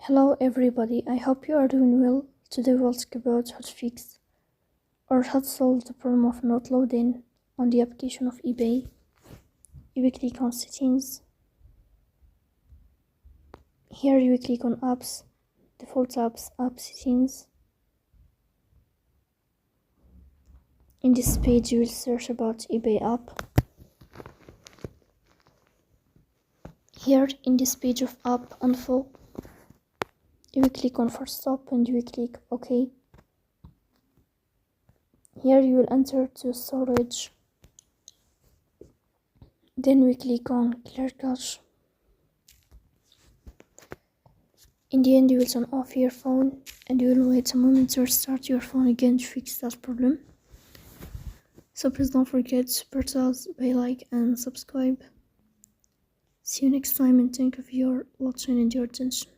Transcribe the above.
Hello everybody, I hope you are doing well. Today we'll talk about how to fix or how to solve the problem of not loading on the application of eBay. You will click on settings. Here you will click on apps, default apps, app settings. In this page you will search about eBay app. Here in this page of app info, you will click on first stop and you will click OK. Here you will enter to storage. Then we click on clear cache. In the end you will turn off your phone and you will wait a moment to restart your phone again to fix that problem. So please don't forget to support us by like and subscribe. See you next time and thank you for your watching and your attention.